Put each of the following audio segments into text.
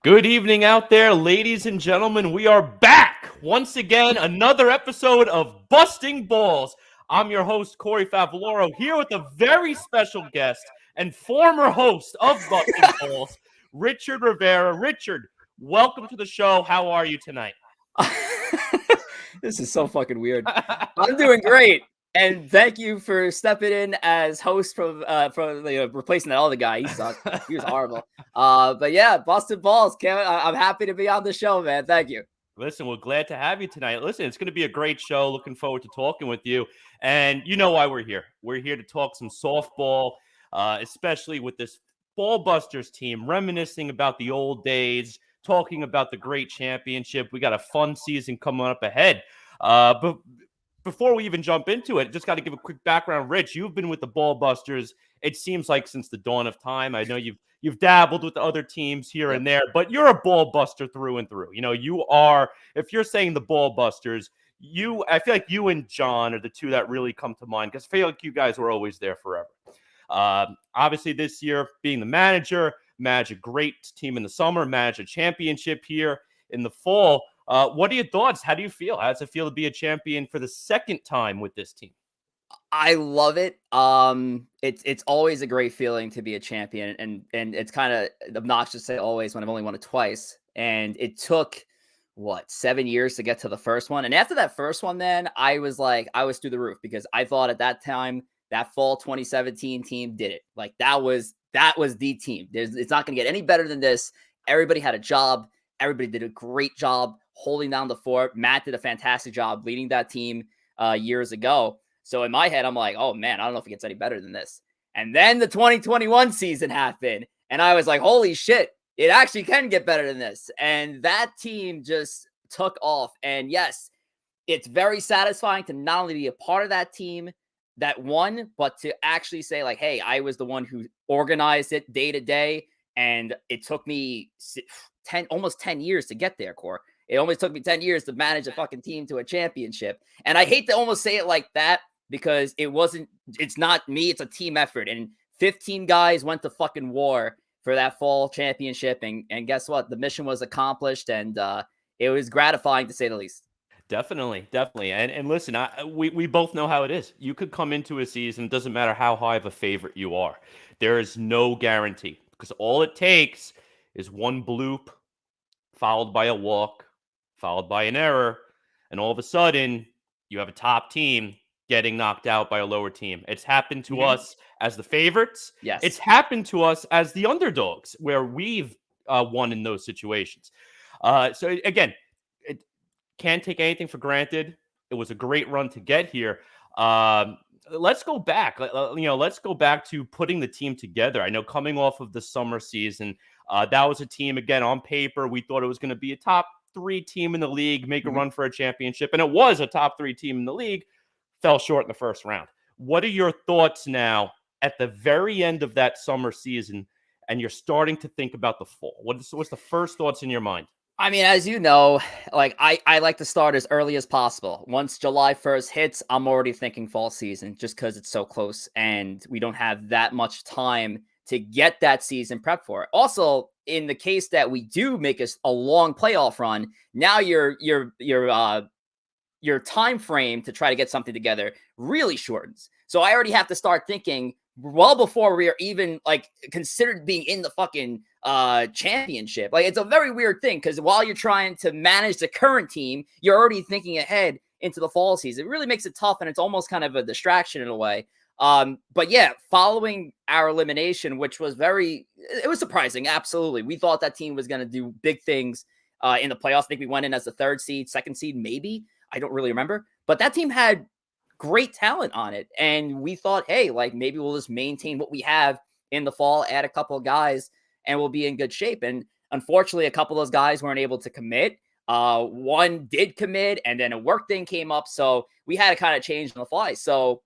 Good evening out there, ladies and gentlemen. We are back once again, another episode of Busting Balls. I'm your host, Corey Favaloro, here with a very special guest and former host of Busting Balls, Richard Rivera. Richard, welcome to the show. How are you tonight? This is so fucking weird. I'm doing great, and thank you for stepping in as host from replacing that other guy. He sucked. He was horrible. But yeah, Busted Balls. I'm happy to be on the show, man. Thank you. Listen, we're glad to have you tonight. Listen, it's going to be a great show. Looking forward to talking with you. And you know why we're here. We're here to talk some softball, especially with this Ballbusters team, reminiscing about the old days, talking about the great championship. We got a fun season coming up ahead. But before we even jump into it, just got to give a quick background. Rich, you've been with the Ballbusters, it seems like since the dawn of time. I know you've dabbled with the other teams here Yep. and there, but you're a ball buster through and through. You know, you are, if you're saying the ball busters, I feel like you and John are the two that really come to mind because I feel like you guys were always there forever. Obviously, this year, being the manager, manage a great team in the summer, manage a championship here in the fall. What are your thoughts? How do you feel? How does it feel to be a champion for the second time with this team? I love it. It's always a great feeling to be a champion, and it's kind of obnoxious to say always when I've only won it twice. And it took 7 years to get to the first one. And after that first one, then I was through the roof because I thought at that time that fall 2017 team did it. Like that was the team. It's not going to get any better than this. Everybody had a job. Everybody did a great job holding down the fort. Matt did a fantastic job leading that team years ago. So in my head, I'm like, oh man, I don't know if it gets any better than this. And then the 2021 season happened. And I was like, holy shit, it actually can get better than this. And that team just took off. And yes, it's very satisfying to not only be a part of that team that won, but to actually say like, hey, I was the one who organized it day to day. And it took me almost 10 years to get there, Core. It almost took me 10 years to manage a fucking team to a championship. And I hate to almost say it like that because it's not me, it's a team effort. And 15 guys went to fucking war for that fall championship. And guess what? The mission was accomplished, and it was gratifying to say the least. Definitely, definitely. And listen, we both know how it is. You could come into a season, it doesn't matter how high of a favorite you are. There is no guarantee because all it takes is one bloop followed by a walk, followed by an error, and all of a sudden you have a top team getting knocked out by a lower team. It's happened to us as the favorites. Yes. It's happened to us as the underdogs where we've won in those situations. So again, it can't take anything for granted. It was a great run to get here. Let's go back. Let's go back to putting the team together. I know coming off of the summer season, that was a team, again, on paper, we thought it was going to be a top three team in the league, make a run for a championship. And it was a top three team in the league, fell short in the first round. What are your thoughts now at the very end of that summer season and you're starting to think about the fall? What's the first thoughts in your mind? I mean, as you know, like I like to start as early as possible. Once July 1st hits, I'm already thinking fall season just because it's so close and we don't have that much time to get that season prep for it. Also, in the case that we do make a long playoff run, now your time frame to try to get something together really shortens. So I already have to start thinking well before we are even like considered being in the fucking championship. Like it's a very weird thing because while you're trying to manage the current team, you're already thinking ahead into the fall season. It really makes it tough, and it's almost kind of a distraction in a way. But yeah, following our elimination, which was it was surprising. Absolutely. We thought that team was going to do big things in the playoffs. I think we went in as the third seed, second seed, maybe. I don't really remember, but that team had great talent on it. And we thought, hey, like maybe we'll just maintain what we have in the fall, add a couple of guys, and we'll be in good shape. And unfortunately, a couple of those guys weren't able to commit. One did commit, and then a work thing came up. So we had to kind of change on the fly. So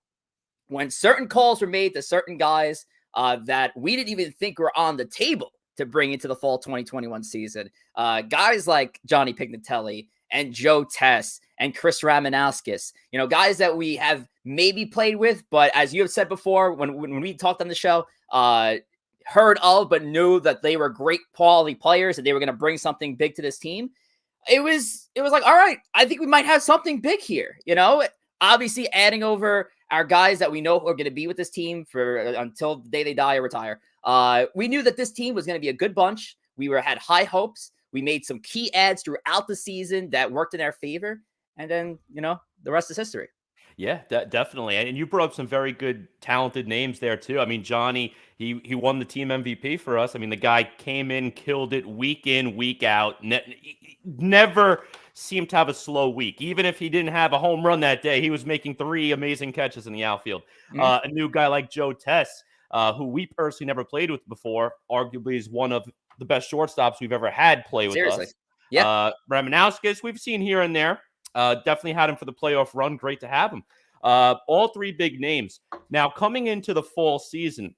when certain calls were made to certain guys that we didn't even think were on the table to bring into the fall 2021 season, guys like Johnny Pignatelli and Joe Tess and Chris Ramanauskas, guys that we have maybe played with, but as you have said before, when we talked on the show, heard of, but knew that they were great quality players and they were going to bring something big to this team. It was like, all right, I think we might have something big here. Obviously adding over our guys that we know are going to be with this team for until the day they die or retire. We knew that this team was going to be a good bunch. We had high hopes. We made some key adds throughout the season that worked in our favor. And then, the rest is history. Yeah, definitely. And you brought up some very good, talented names there too. I mean, Johnny, he won the team MVP for us. I mean, the guy came in, killed it week in, week out. Never seemed to have a slow week. Even if he didn't have a home run that day, he was making 3 amazing catches in the outfield. A new guy like Joe Tess, who we personally never played with before, arguably is one of the best shortstops we've ever had play with Seriously. us. Yeah. Ramanauskas, we've seen here and there. Definitely had him for the playoff run. Great to have him. All 3 big names. Now, coming into the fall season,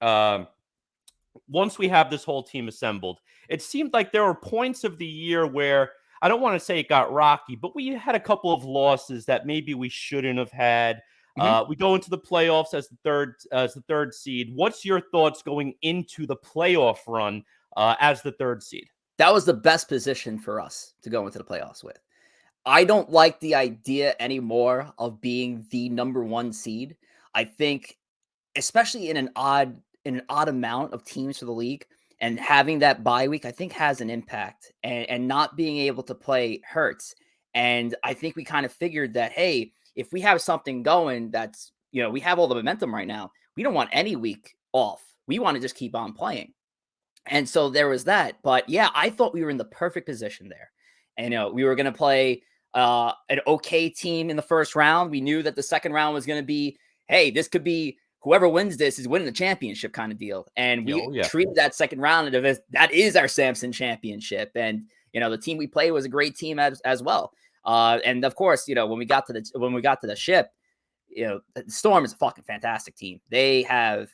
once we have this whole team assembled, it seemed like there were points of the year where, I don't want to say it got rocky, but we had a couple of losses that maybe we shouldn't have had. We go into the playoffs as the third seed. What's your thoughts going into the playoff run as the 3rd seed? That was the best position for us to go into the playoffs with. I don't like the idea anymore of being the number 1 seed. I think, especially in an odd amount of teams for the league, and having that bye week, I think has an impact, and not being able to play hurts. And I think we kind of figured that, hey, if we have something going that's, we have all the momentum right now, we don't want any week off. We want to just keep on playing. And so there was that. But yeah, I thought we were in the perfect position there. And, we were going to play an okay team in the first round. We knew that the second round was going to be, hey, this could be whoever wins this is winning the championship kind of deal. And we treated that second round as that is our Samson championship. And, the team we played was a great team as well. And of course, when we got to the ship, the Storm is a fucking fantastic team. They are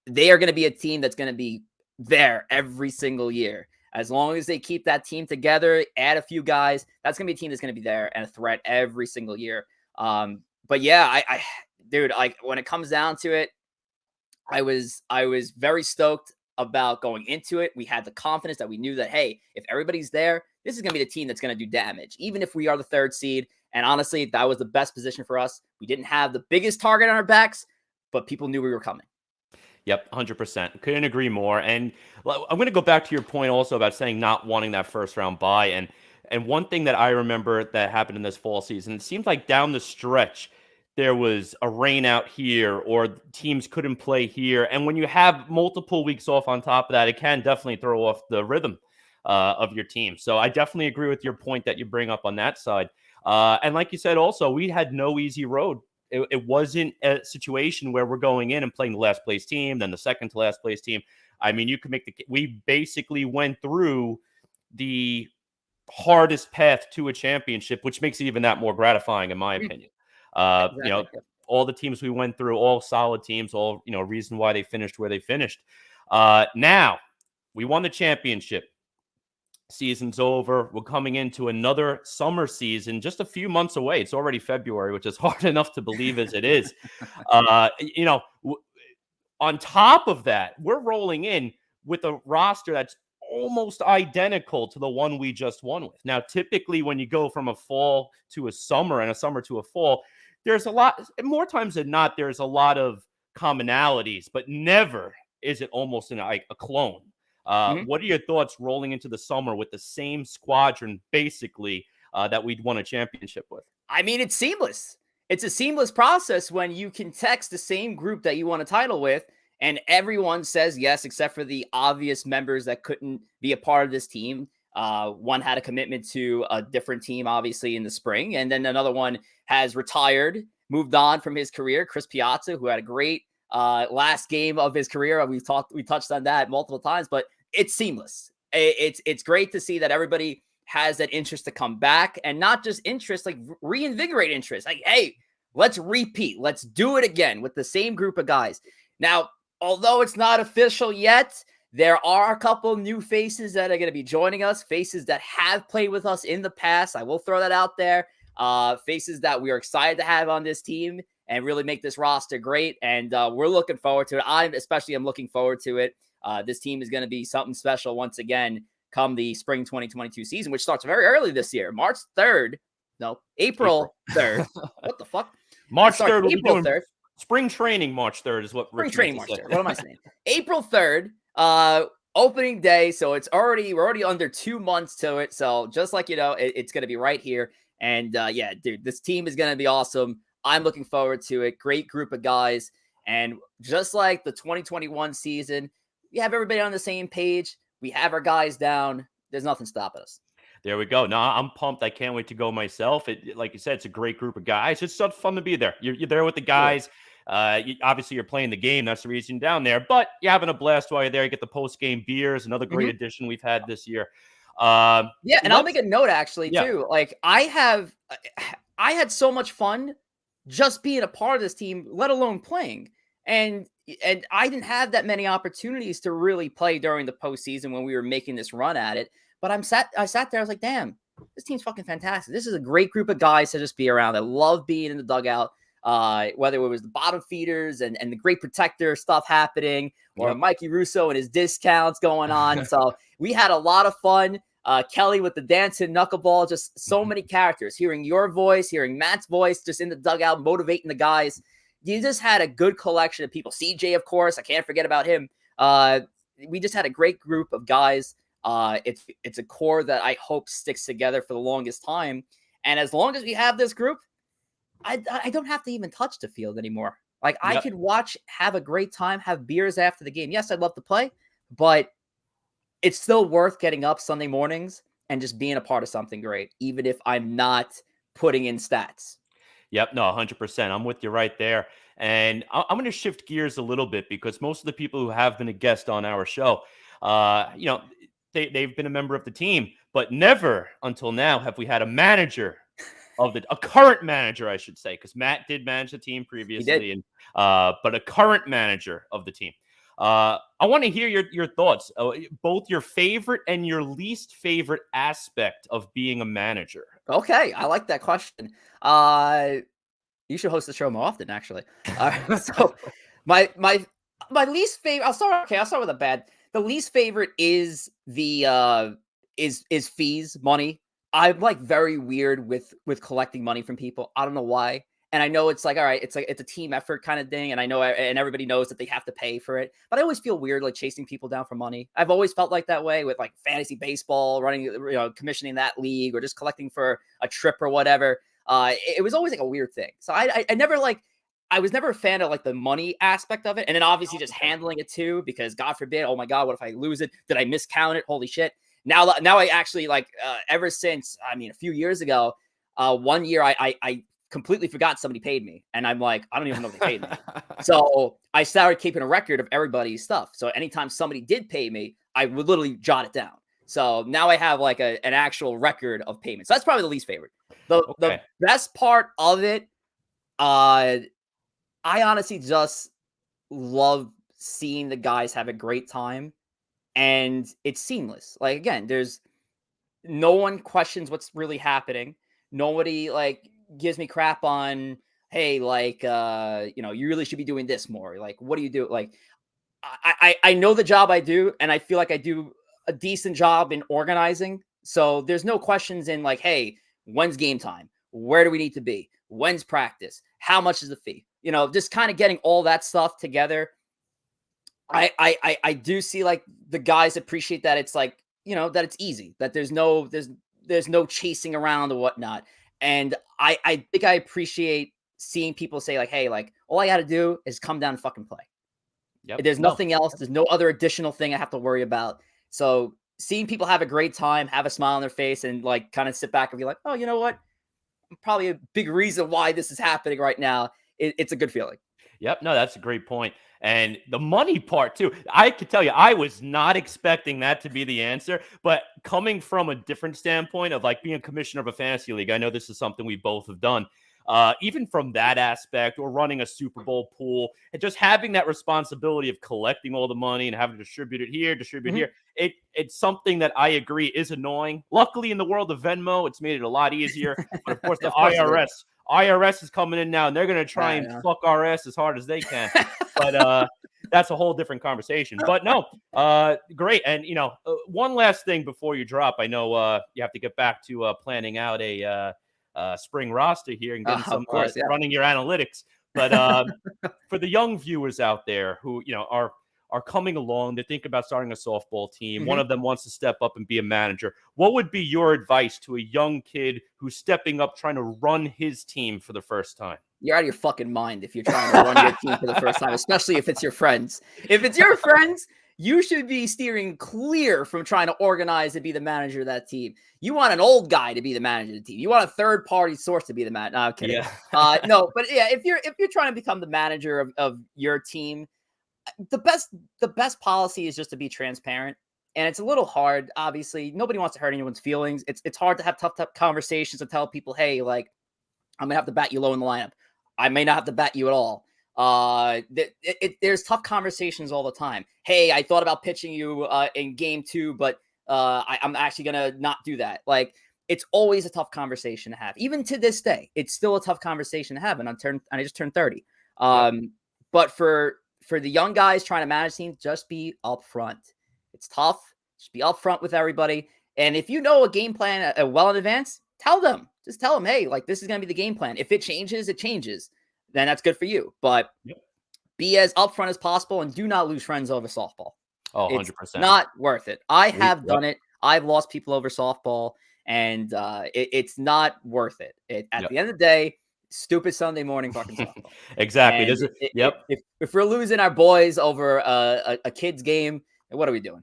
going to be a team that's going to be there every single year. As long as they keep that team together, add a few guys, that's going to be a team that's going to be there and a threat every single year. But yeah, dude, like when it comes down to it, I was very stoked about going into it. We had the confidence that we knew that, hey, if everybody's there, this is going to be the team that's going to do damage, even if we are the 3rd seed. And honestly, that was the best position for us. We didn't have the biggest target on our backs, but people knew we were coming. Yep, 100%. Couldn't agree more. And I'm going to go back to your point also about saying not wanting that first round bye. And one thing that I remember that happened in this fall season, it seemed like down the stretch, there was a rain out here or teams couldn't play here. And when you have multiple weeks off on top of that, it can definitely throw off the rhythm of your team. So I definitely agree with your point that you bring up on that side. And like you said, also, we had no easy road. It wasn't a situation where we're going in and playing the last place team, then the second to last place team. I mean, you can we basically went through the hardest path to a championship, which makes it even that more gratifying, in my opinion. Exactly. All the teams we went through, all solid teams, all, reason why they finished where they finished. Now we won the championship. Season's over. We're coming into another summer season just a few months away. It's already February, which is hard enough to believe as it is. On top of that, we're rolling in with a roster that's almost identical to the one we just won with. Now, typically when you go from a fall to a summer and a summer to a fall, there's a lot, more times than not, there's a lot of commonalities, but never is it almost a clone. What are your thoughts rolling into the summer with the same squadron, basically, that we'd won a championship with? I mean, it's seamless. It's a seamless process when you can text the same group that you won a title with, and everyone says yes, except for the obvious members that couldn't be a part of this team. One had a commitment to a different team, obviously, in the spring, and then another one has retired, moved on from his career. Chris Piazza, who had a great last game of his career. We touched on that multiple times, but it's seamless. It's great to see that everybody has that interest to come back, and not just interest, like reinvigorate interest. Like, hey, let's repeat. Let's do it again with the same group of guys. Now, although it's not official yet, there are a couple new faces that are going to be joining us, faces that have played with us in the past. I will throw that out there. Faces that we are excited to have on this team and really make this roster great. And we're looking forward to it. I'm looking forward to it. This team is going to be something special once again come the spring 2022 season, which starts very early this year, April 3rd. What the fuck? March 3rd, we'll be April doing 3rd. Spring training March 3rd is what Rich meant to say. What am I saying? April 3rd, opening day. So we're already under 2 months to it. So just like, it's going to be right here. And yeah, dude, this team is going to be awesome. I'm looking forward to it. Great group of guys. And just like the 2021 season, we have everybody on the same page. We have our guys down. There's nothing stopping us. There we go. No, I'm pumped. I can't wait to go myself. Like you said, it's a great group of guys. It's so fun to be there. You're there with the guys. Obviously, you're playing the game. That's the reason you're down there. But you're having a blast while you're there. You get the post-game beers. Another great addition we've had this year. And I'll make a note actually too. Like I had so much fun just being a part of this team, let alone playing. And I didn't have that many opportunities to really play during the postseason when we were making this run at it. But I sat there, I was like, damn, this team's fucking fantastic. This is a great group of guys to just be around. I love being in the dugout, whether it was the bottom feeders and the great protector stuff happening, or Mikey Russo and his discounts going on. So we had a lot of fun. Kelly with the dancing knuckleball, just so many characters. Hearing your voice, hearing Matt's voice, just in the dugout, motivating the guys. You just had a good collection of people. CJ, of course, I can't forget about him. We just had a great group of guys. It's a core that I hope sticks together for the longest time. And as long as we have this group, I don't have to even touch the field anymore. Like I could watch, have a great time, have beers after the game. Yes, I'd love to play, but it's still worth getting up Sunday mornings and just being a part of something great, even if I'm not putting in stats. Yep. No, 100%. I'm with you right there. And I'm going to shift gears a little bit because most of the people who have been a guest on our show, they've been a member of the team, but never until now have we had a manager a current manager, I should say, because Matt did manage the team previously, and but a current manager of the team. I want to hear your thoughts, both your favorite and your least favorite aspect of being a manager. Okay, I like that question. You should host the show more often, actually. So my least favorite. I'll start with a bad. The least favorite is the is fees, money. I'm like very weird with collecting money from people. I don't know why. And I know it's like, all right, it's a team effort kind of thing. And I know, and everybody knows that they have to pay for it, but I always feel weird, like chasing people down for money. I've always felt like that way with like fantasy baseball, running, commissioning that league, or just collecting for a trip or whatever. It was always like a weird thing. So I never I was never a fan of like the money aspect of it. And then obviously just handling it too, because God forbid, oh my God, what if I lose it? Did I miscount it? Holy shit. Now I actually ever since, a few years ago, 1 year, I completely forgot somebody paid me. And I'm like, I don't even know if they paid me. So I started keeping a record of everybody's stuff. So anytime somebody did pay me, I would literally jot it down. So now I have like an actual record of payments. So that's probably the least favorite. The best part of it, I honestly just love seeing the guys have a great time, and it's seamless. Like, again, there's no one questions what's really happening. Nobody gives me crap on, hey, you really should be doing this more. Like, what do you do? Like, I know the job I do, and I feel like I do a decent job in organizing. So there's no questions in like, hey, when's game time? Where do we need to be? When's practice? How much is the fee? Just kind of getting all that stuff together. I do see like the guys appreciate that it's like, that it's easy, that there's no chasing around or whatnot. And I think I appreciate seeing people say like, hey, like all I got to do is come down and fucking play. Yep. There's nothing else. There's no other additional thing I have to worry about. So seeing people have a great time, have a smile on their face, and like kind of sit back and be like, oh, you know what? Probably a big reason why this is happening right now. It's a good feeling. Yep. No, that's a great point. And the money part too. I could tell you, I was not expecting that to be the answer, but coming from a different standpoint of like being a commissioner of a fantasy league, I know this is something we both have done. Even from that aspect, or running a Super Bowl pool, and just having that responsibility of collecting all the money and having to distribute it here, here. It's something that I agree is annoying. Luckily, in the world of Venmo, it's made it a lot easier. But of course, the IRS is coming in now, and they're going to try and fuck our ass as hard as they can. But that's a whole different conversation. But no, great. And, one last thing before you drop, I know you have to get back to planning out a spring roster here and getting some Of course, yeah. running your analytics. But for the young viewers out there who, are coming along, they think about starting a softball team. One of them wants to step up and be a manager. What would be your advice to a young kid who's stepping up, trying to run his team for the first time? You're out of your fucking mind if you're trying to run your team for the first time, especially if it's your friends. If it's your friends, you should be steering clear from trying to organize and be the manager of that team. You want an old guy to be the manager of the team. You want a third-party source to be the manager. No, I'm kidding. Yeah. No, but yeah, if you're trying to become the manager of your team, the best policy is just to be transparent. And it's a little hard, obviously. Nobody wants to hurt anyone's feelings. It's hard to have tough conversations and tell people, hey, like, I'm gonna have to bat you low in the lineup. I may not have to bat you at all. There's tough conversations all the time. Hey, I thought about pitching you in game 2, but I'm actually gonna not do that. Like, it's always a tough conversation to have. Even to this day, it's still a tough conversation to have. And I just turned 30. But for the young guys trying to manage teams, just be upfront. It's tough. Just be upfront with everybody. And if you know a game plan well in advance, tell them. Just tell them, hey, like, this is going to be the game plan. If it changes, it changes. Then that's good for you. But be as upfront as possible and do not lose friends over softball. Oh, 100%. It's not worth it. I have done it. I've lost people over softball, and it's not worth it. At the end of the day, stupid Sunday morning fucking softball. Exactly. If we're losing our boys over a kid's game, what are we doing?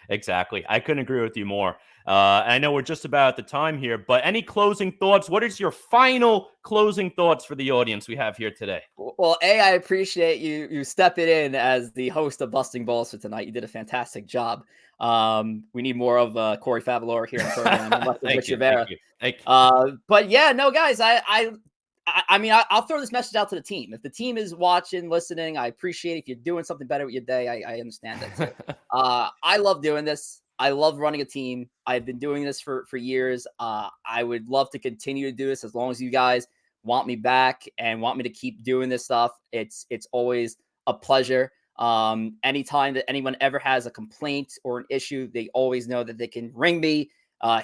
Exactly. I couldn't agree with you more. I know we're just about at the time here, but any closing thoughts? What is your final closing thoughts for the audience we have here today? Well, I appreciate you stepping in as the host of Busting Balls for tonight. You did a fantastic job. We need more of Corey Favaloro here in the program. Rich Rivera. Thank you. But yeah, no, guys, I mean, I'll throw this message out to the team. If the team is watching, listening, I appreciate it. If you're doing something better with your day, I understand that too. I love doing this. I love running a team. I've been doing this for years. I would love to continue to do this as long as you guys want me back and want me to keep doing this stuff. It's always a pleasure. Anytime that anyone ever has a complaint or an issue, they always know that they can ring me,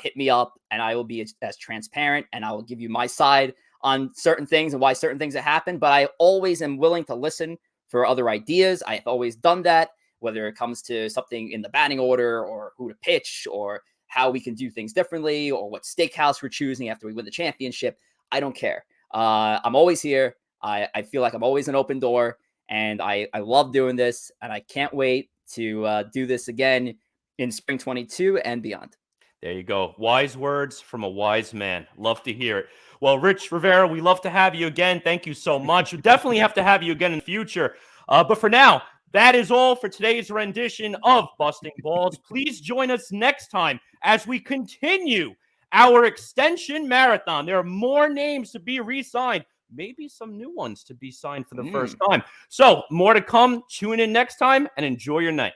hit me up, and I will be as transparent, and I will give you my side on certain things and why certain things have happened. But I always am willing to listen for other ideas. I've always done that, whether it comes to something in the batting order or who to pitch or how we can do things differently or what steakhouse we're choosing after we win the championship. I don't care. I'm always here. I feel like I'm always an open door, and I love doing this, and I can't wait to do this again in spring 22 and beyond. There you go. Wise words from a wise man. Love to hear it. Well, Rich Rivera, we love to have you again. Thank you so much. We definitely have to have you again in the future. But for now, that is all for today's rendition of Busting Balls. Please join us next time as we continue our extension marathon. There are more names to be re-signed, maybe some new ones to be signed for the first time. So more to come. Tune in next time and enjoy your night.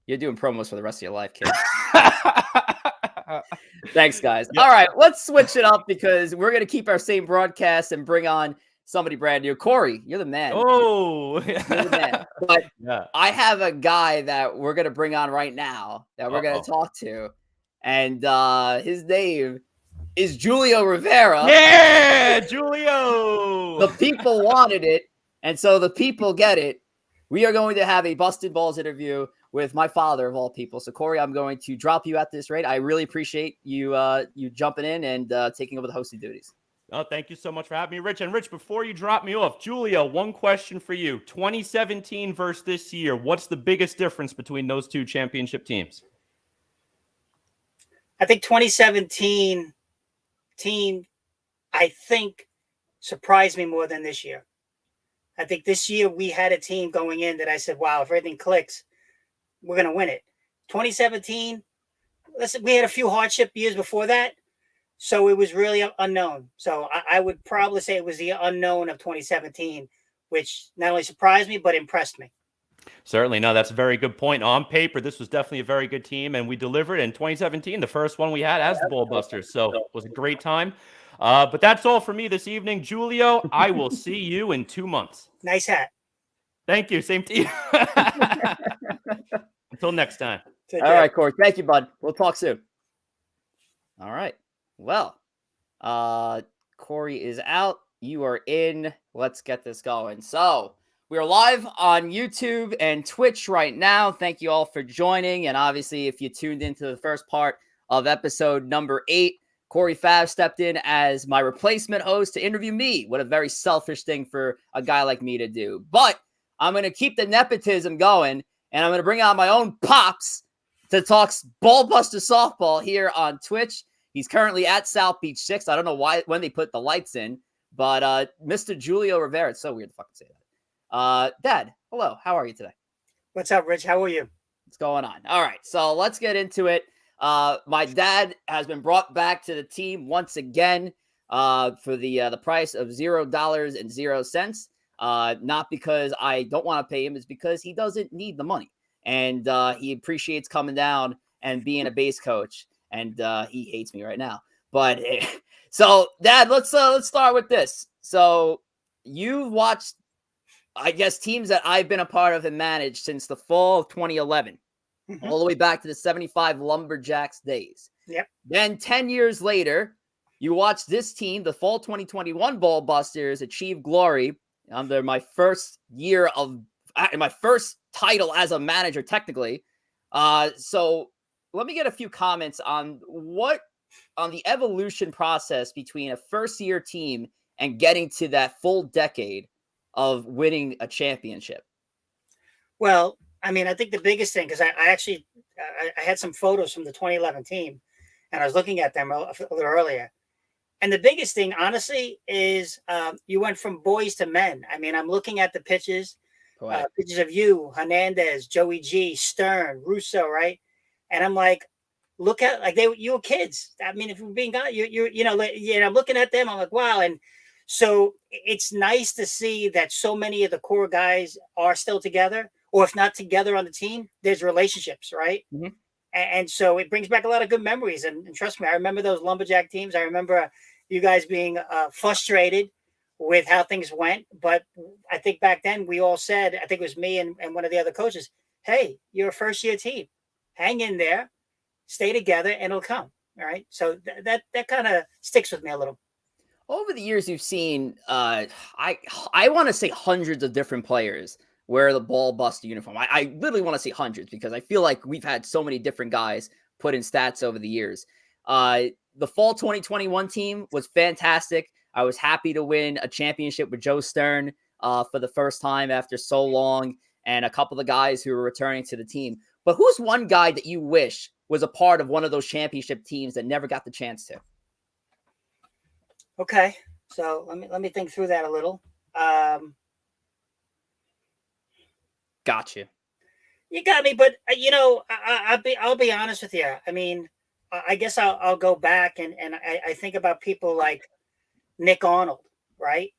You're doing promos for the rest of your life, kid. Thanks, guys. Yep. All right, let's switch it up because we're going to keep our same broadcast and bring on somebody brand new. Corey, you're the man. Oh, you're the man. But I have a guy that we're going to bring on right now that we're going to talk to. And his name is Julio Rivera. Yeah, Julio. The people wanted it, and so the people get it. We are going to have a Busted Balls interview with my father of all people. So, Corey, I'm going to drop you at this rate. I really appreciate you you jumping in and taking over the hosting duties. Oh, thank you so much for having me, Rich. And Rich, before you drop me off, Julio, one question for you. 2017 versus this year, what's the biggest difference between those two championship teams? I think 2017 team, I think, surprised me more than this year. I think this year we had a team going in that I said, wow, if everything clicks, we're going to win it. 2017, listen, we had a few hardship years before that, so it was really unknown. So I would probably say it was the unknown of 2017, which not only surprised me, but impressed me. Certainly. No, that's a very good point. On paper, this was definitely a very good team, and we delivered in 2017, the first one we had as the Ballbusters. So it was a great time. But that's all for me this evening. Julio, I will see you in 2 months. Nice hat. Thank you. Same to you. Until next time. All right, Corey. Thank you, bud. We'll talk soon. All right. Well, Corey is out. You are in. Let's get this going. So we are live on YouTube and Twitch right now. Thank you all for joining. And obviously, if you tuned into the first part of episode number 8, Corey Fav stepped in as my replacement host to interview me. What a very selfish thing for a guy like me to do. But I'm going to keep the nepotism going, and I'm going to bring out my own pops to talk Ballbusters softball here on Twitch. He's currently at South Beach 6. I don't know when they put the lights in, but Mr. Julio Rivera. It's so weird to fucking say that. Dad, hello. How are you today? What's up, Rich? How are you? What's going on? All right, so let's get into it. My dad has been brought back to the team once again for the price of $0.00. Not because I don't want to pay him, it's because he doesn't need the money. And he appreciates coming down and being a base coach. And he hates me right now. But so, Dad, let's start with this. So you've watched, I guess, teams that I've been a part of and managed since the fall of 2011, all the way back to the 75 Lumberjacks days. Yep. Then 10 years later, you watched this team, the fall 2021 Ballbusters, achieve glory under my first year of my first title as a manager, technically. So let me get a few comments on the evolution process between a first-year team and getting to that full decade of winning a championship. Well, I mean, I think the biggest thing, because I had some photos from the 2011 team, and I was looking at them a little earlier. And the biggest thing, honestly, is you went from boys to men. I mean, I'm looking at the pictures of you, Hernandez, Joey G, Stern, Russo, right? And I'm like, look at you were kids. I mean, if we're being God, I'm looking at them. I'm like, wow. And so it's nice to see that so many of the core guys are still together, or if not together on the team, there's relationships, right? Mm-hmm. And so it brings back a lot of good memories. And trust me, I remember those Lumberjack teams. I remember you guys being frustrated with how things went. But I think back then we all said, I think it was me and one of the other coaches, hey, you're a first-year team. Hang in there, stay together, and it'll come. All right. So that kind of sticks with me a little. Over the years, you've seen, I want to say hundreds of different players wear the Ballbuster uniform. I literally want to say hundreds because I feel like we've had so many different guys put in stats over the years. The fall 2021 team was fantastic. I was happy to win a championship with Joe Stern for the first time after so long, and a couple of guys who were returning to the team. But who's one guy that you wish was a part of one of those championship teams that never got the chance to? Okay, so let me think through that a little. Got you. You got me, but I'll be honest with you. I mean, I guess I'll go back and I think about people like Nick Arnold, right?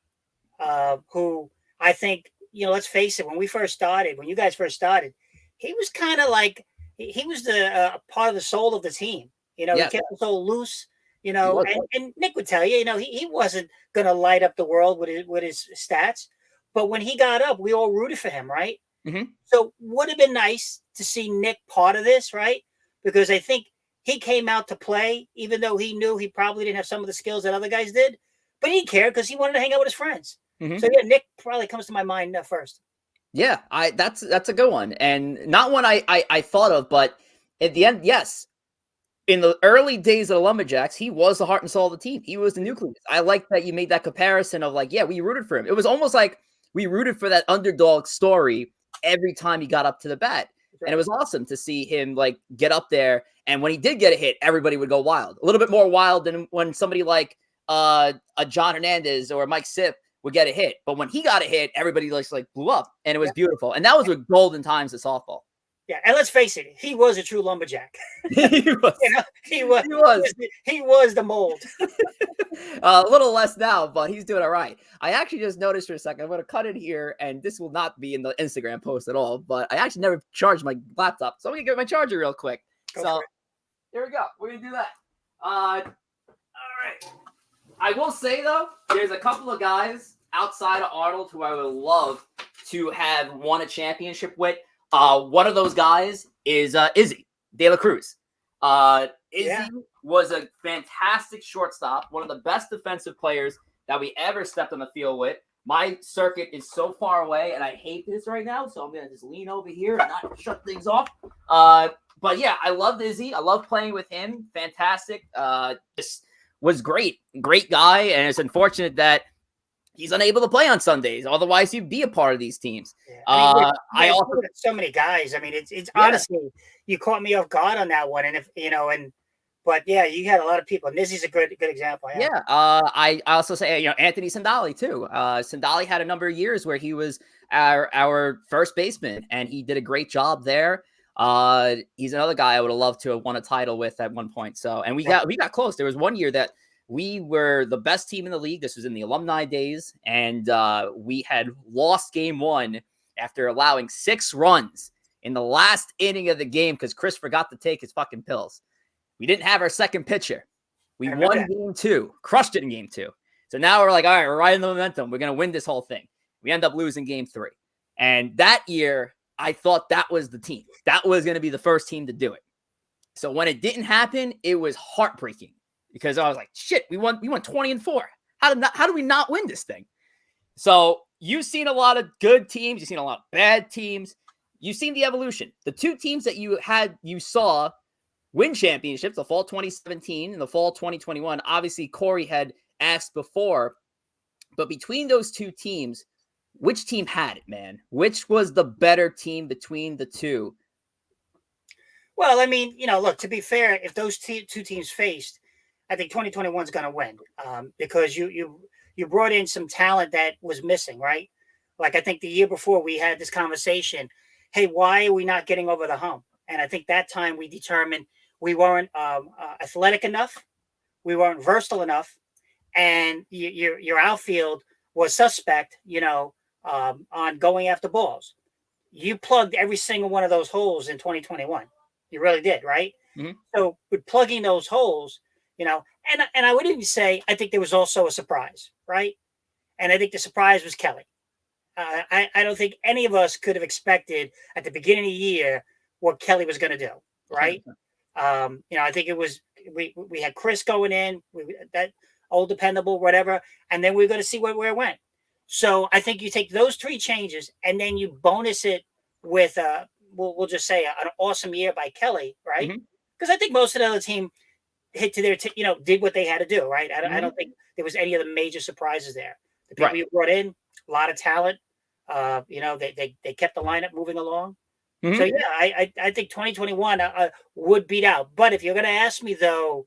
Who I think, let's face it, when you guys first started, he was kind of like, he was the part of the soul of the team. He kept us all loose, and Nick would tell you, he wasn't going to light up the world with his stats, but when he got up, we all rooted for him, right? Mm-hmm. So would have been nice to see Nick part of this, right? Because I think he came out to play, even though he knew he probably didn't have some of the skills that other guys did, but he cared because he wanted to hang out with his friends. Mm-hmm. So yeah, Nick probably comes to my mind first. Yeah, that's a good one, and not one I thought of, but at the end, yes. In the early days of the Lumberjacks, he was the heart and soul of the team. He was the nucleus. I like that you made that comparison of like, yeah, we rooted for him. It was almost like we rooted for that underdog story every time he got up to the bat. Right. And it was awesome to see him like get up there. And when he did get a hit, everybody would go wild. A little bit more wild than when somebody like a John Hernandez or Mike Sipp would get a hit. But when he got a hit, everybody like blew up. And it was beautiful. And that was the golden times of softball. Yeah, and let's face it, he was a true lumberjack. He was. He was the mold. A little less now, but he's doing all right. I actually just noticed for a second. I'm going to cut it here, and this will not be in the Instagram post at all. But I actually never charged my laptop, so I'm going to get my charger real quick. So here we go. We're going to do that. All right. I will say though, there's a couple of guys outside of Arnold who I would love to have won a championship with. One of those guys is Izzy De La Cruz. Izzy was a fantastic shortstop, one of the best defensive players that we ever stepped on the field with. My circuit is so far away, and I hate this right now, so I'm going to just lean over here and not shut things off. But yeah, I loved Izzy. I love playing with him. Fantastic. Just was great. Great guy, and it's unfortunate that he's unable to play on Sundays. Otherwise, he'd be a part of these teams. Yeah. I also also so many guys. I mean, it's honestly, you caught me off guard on that one. And if but yeah, you had a lot of people. And Izzy's a good example. Yeah. I also say, Anthony Sandali too. Sandali had a number of years where he was our first baseman, and he did a great job there. He's another guy I would have loved to have won a title with at one point. So, and we got close. There was one year that we were the best team in the league. This was in the alumni days, and we had lost game 1 after allowing 6 runs in the last inning of the game because Chris forgot to take his fucking pills. We didn't have our second pitcher. We won game 2, crushed it in game 2. So now we're like, all right, we're riding the momentum. We're going to win this whole thing. We end up losing game 3. And that year, I thought that was the team. That was going to be the first team to do it. So when it didn't happen, it was heartbreaking because I was like, shit, we won 20-4. How do we not win this thing? So you've seen a lot of good teams. You've seen a lot of bad teams. You've seen the evolution. The 2 teams that you saw win championships, the fall 2017 and the fall 2021. Obviously, Corey had asked before, but between those 2 teams, which team had it, man? Which was the better team between the 2? Well, I mean, look, to be fair, if those 2 teams faced, I think 2021 is going to win because you brought in some talent that was missing, right? Like I think the year before we had this conversation, hey, why are we not getting over the hump? And I think that time we determined we weren't athletic enough, we weren't versatile enough, and your outfield was suspect, on going after balls. You plugged every single one of those holes in 2021. You really did, right? Mm-hmm. So with plugging those holes, and I would even say I think there was also a surprise, right? And I think the surprise was Kelly. I don't think any of us could have expected at the beginning of the year what Kelly was going to do, right? I think it was we had Chris going in, that old dependable, whatever, and then we're going to see where it went. So I think you take those 3 changes and then you bonus it with we'll just say an awesome year by Kelly, right? Because I think most of the other team hit to their did what they had to do, right? I don't think there was any of the major surprises there. The people you brought in, a lot of talent. They kept the lineup moving along. So yeah, I think 2021 would beat out. But if you're going to ask me though,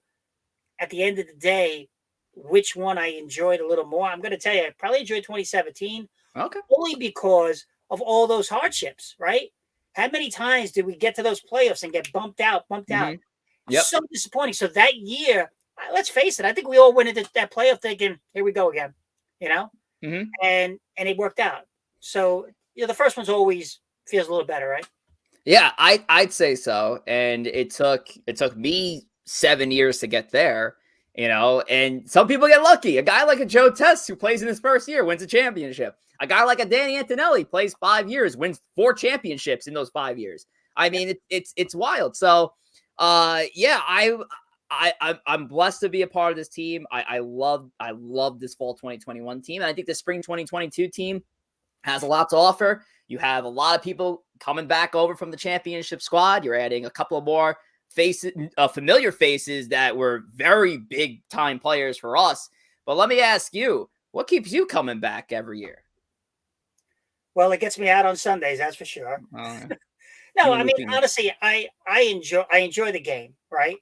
at the end of the day, which one I enjoyed a little more, I'm going to tell you, I probably enjoyed 2017. Okay. Only because of all those hardships, right? How many times did we get to those playoffs and get bumped out? Yep. So disappointing. So that year, let's face it, I think we all went into that playoff thinking, here we go again, and it worked out. So the first one's always feels a little better, right? Yeah, I'd say so. And it took me 7 years to get there, and some people get lucky. A guy like a Joe Tess who plays in his first year wins a championship. A guy like a Danny Antonelli plays 5 years, wins 4 championships in those 5 years. I mean, it's wild. So, yeah, I'm blessed to be a part of this team. I love this fall 2021 team. And I think the spring 2022 team has a lot to offer. You have a lot of people coming back over from the championship squad. You're adding a couple of more faces, familiar faces that were very big time players for us. But let me ask you, what keeps you coming back every year? Well, it gets me out on Sundays, that's for sure. No, I mean, honestly, I enjoy the game, right?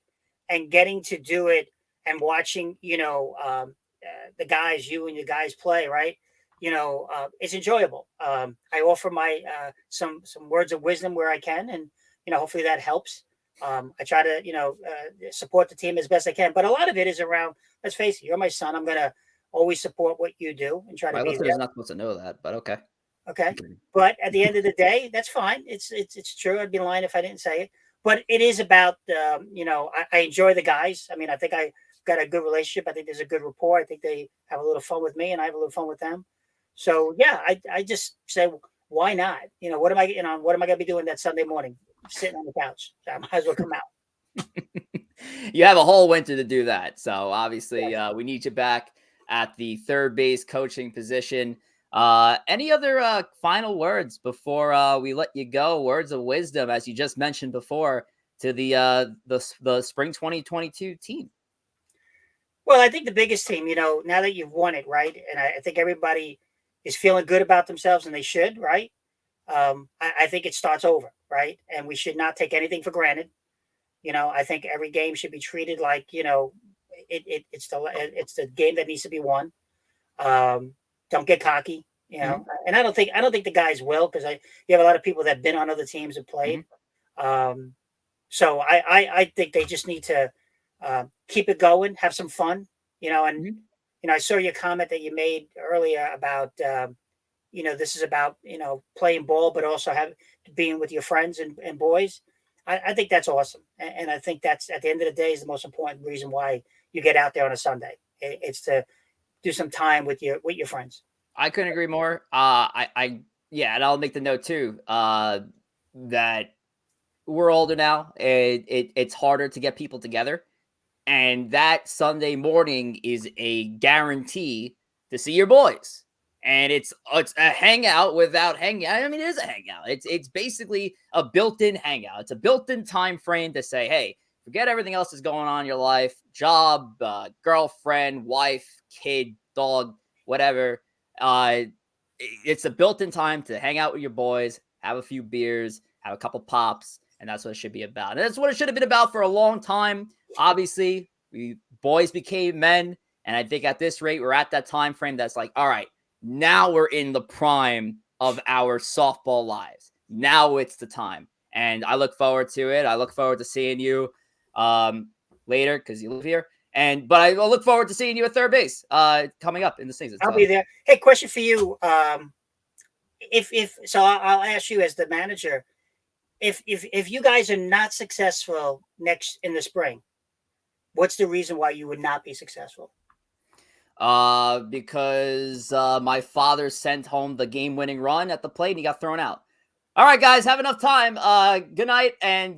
And getting to do it and watching, the guys, you and your guys play, right? It's enjoyable. I offer my some words of wisdom where I can, and hopefully that helps. I try to support the team as best I can, but a lot of it is around. Let's face it, you're my son. I'm gonna always support what you do and try to be there. Not supposed to know that, but okay. Okay, but at the end of the day, that's fine. It's true. I'd be lying if I didn't say it. But it is about I enjoy the guys. I mean, I think I got a good relationship. I think there's a good rapport. I think they have a little fun with me, and I have a little fun with them. So yeah, I just say why not? What am I going to be doing that Sunday morning? Sitting on the couch. So I might as well come out. You have a whole winter to do that. So obviously, Yes. we need you back at the third base coaching position. Any other final words before we let you go? Words of wisdom, as you just mentioned before, to the spring 2022 team. Well, I think the biggest team, now that you've won it, right? And I think everybody is feeling good about themselves, and they should, right? I think it starts over, right? And we should not take anything for granted. I think every game should be treated like it's the game that needs to be won. Don't get cocky, And I don't think the guys will, because you have a lot of people that have been on other teams and played. So I think they just need to keep it going, have some fun, And I saw your comment that you made earlier about this is about playing ball, but also being with your friends and boys. I think that's awesome, and I think that's, at the end of the day, is the most important reason why you get out there on a Sunday. It's to do some time with your friends. I couldn't agree more. Yeah, and I'll make the note too that we're older now. It's harder to get people together, and that Sunday morning is a guarantee to see your boys. And it's a hangout without hanging out. I mean, it is a hangout. It's basically a built-in hangout. It's a built-in time frame to say, hey, forget everything else that's going on in your life, job, girlfriend, wife, kid, dog, whatever. It's a built-in time to hang out with your boys, have a few beers, have a couple pops, and that's what it should be about. And that's what it should have been about for a long time. Obviously, boys became men, and I think at this rate, we're at that time frame that's like, all right, now we're in the prime of our softball lives. Now it's the time. And I look forward to it. I look forward to seeing you later because you live here. But I look forward to seeing you at third base coming up in the season. I'll be there. Hey, question for you. If so, I'll ask you as the manager. If you guys are not successful in the spring, what's the reason why you would not be successful? Because my father sent home the game-winning run at the plate and he got thrown out. All right, guys, have enough time. Good night and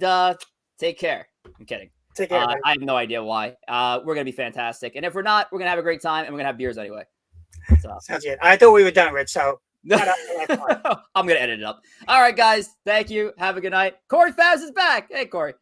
take care. I'm kidding. Take care. I have no idea why. We're gonna be fantastic, and if we're not, we're gonna have a great time, and we're gonna have beers anyway. So. Sounds good. I thought we were done, Rich. So I'm gonna edit it up. All right, guys. Thank you. Have a good night. Corey Faz is back. Hey, Corey.